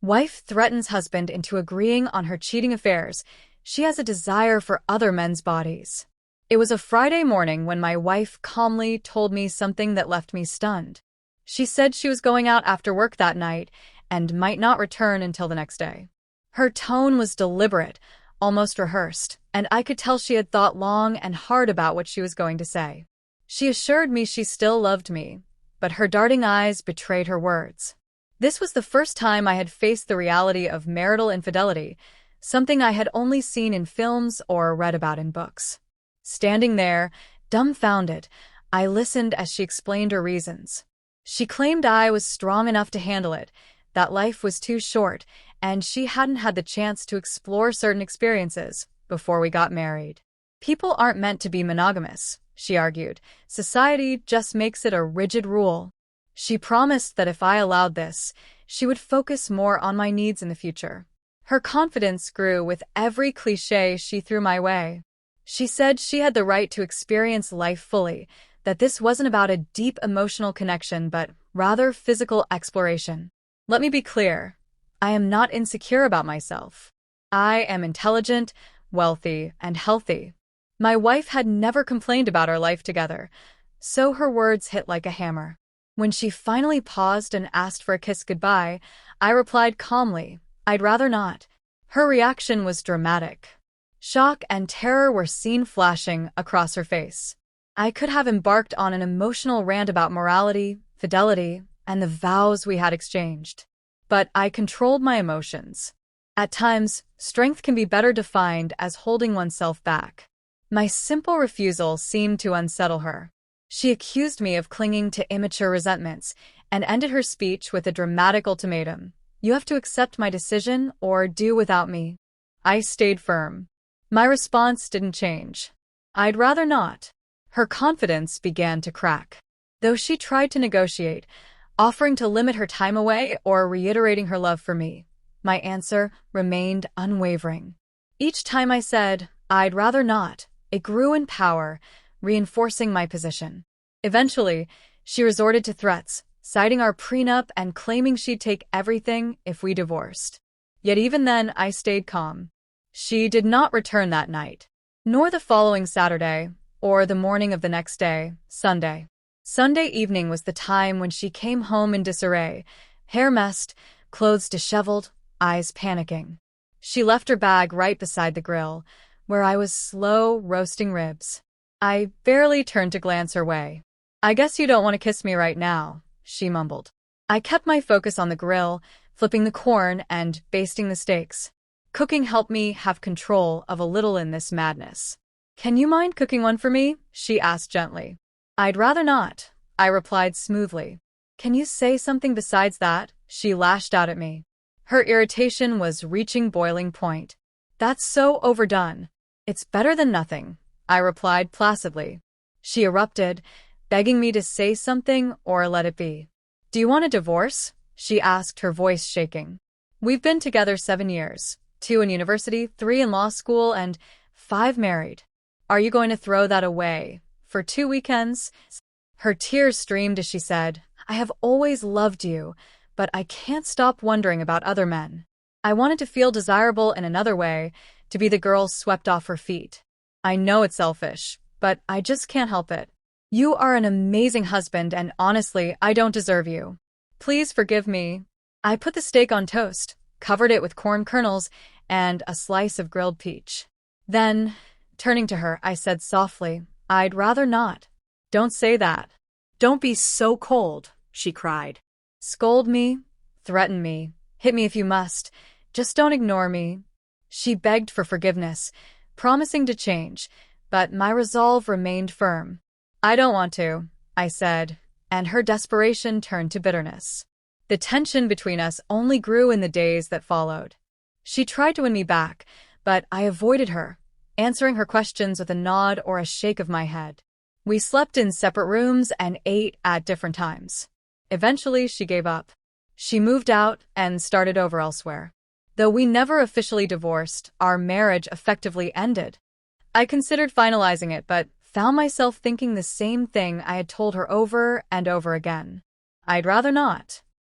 Wife threatens husband into agreeing on her cheating affairs. She has a desire for other men's bodies. It was a Friday morning when my wife calmly told me something that left me stunned. She said she was going out after work that night and might not return until the next day. Her tone was deliberate, almost rehearsed, and I could tell she had thought long and hard about what she was going to say. She assured me she still loved me, but her darting eyes betrayed her words. This was the first time I had faced the reality of marital infidelity, something I had only seen in films or read about in books. Standing there, dumbfounded, I listened as she explained her reasons. She claimed I was strong enough to handle it, that life was too short, and she hadn't had the chance to explore certain experiences before we got married. People aren't meant to be monogamous, she argued. Society just makes it a rigid rule. She promised that if I allowed this, she would focus more on my needs in the future. Her confidence grew with every cliché she threw my way. She said she had the right to experience life fully, that this wasn't about a deep emotional connection but rather physical exploration. Let me be clear. I am not insecure about myself. I am intelligent, wealthy, and healthy. My wife had never complained about our life together, so her words hit like a hammer. When she finally paused and asked for a kiss goodbye, I replied calmly, "I'd rather not." Her reaction was dramatic. Shock and terror were seen flashing across her face. I could have embarked on an emotional rant about morality, fidelity, and the vows we had exchanged. But I controlled my emotions. At times, strength can be better defined as holding oneself back. My simple refusal seemed to unsettle her. She accused me of clinging to immature resentments and ended her speech with a dramatic ultimatum. "You have to accept my decision or do without me." I stayed firm. My response didn't change. "I'd rather not." Her confidence began to crack. Though she tried to negotiate, offering to limit her time away or reiterating her love for me, my answer remained unwavering. Each time I said, "I'd rather not," it grew in power, reinforcing my position. Eventually, she resorted to threats, citing our prenup and claiming she'd take everything if we divorced. Yet even then, I stayed calm. She did not return that night, nor the following Saturday, or the morning of the next day, Sunday. Sunday evening was the time when she came home in disarray, hair messed, clothes disheveled, eyes panicking. She left her bag right beside the grill, where I was slow roasting ribs. I barely turned to glance her way. "I guess you don't want to kiss me right now," she mumbled. I kept my focus on the grill, flipping the corn and basting the steaks. Cooking helped me have control of a little in this madness. "Can you mind cooking one for me?" she asked gently. "I'd rather not," I replied smoothly. "Can you say something besides that?" she lashed out at me. Her irritation was reaching boiling point. "That's so overdone." "It's better than nothing," I replied placidly. She erupted, begging me to say something or let it be. "Do you want a divorce?" she asked, her voice shaking. "We've been together 7 years, 2 in university, 3 in law school, and 5 married. Are you going to throw that away for 2 weekends?" Her tears streamed as she said, "I have always loved you, but I can't stop wondering about other men. I wanted to feel desirable in another way, to be the girl swept off her feet. I know it's selfish, but I just can't help it. You are an amazing husband, and honestly, I don't deserve you. Please forgive me." I put the steak on toast, covered it with corn kernels, and a slice of grilled peach. Then, turning to her, I said softly, "I'd rather not." "Don't say that." "Don't be so cold," she cried. "Scold me, threaten me, hit me if you must. Just don't ignore me." She begged for forgiveness, promising to change, but my resolve remained firm. "I don't want to," I said, and her desperation turned to bitterness. The tension between us only grew in the days that followed. She tried to win me back, but I avoided her, answering her questions with a nod or a shake of my head. We slept in separate rooms and ate at different times. Eventually, she gave up. She moved out and started over elsewhere. Though we never officially divorced, our marriage effectively ended. I considered finalizing it, but found myself thinking the same thing I had told her over and over again. "I'd rather not."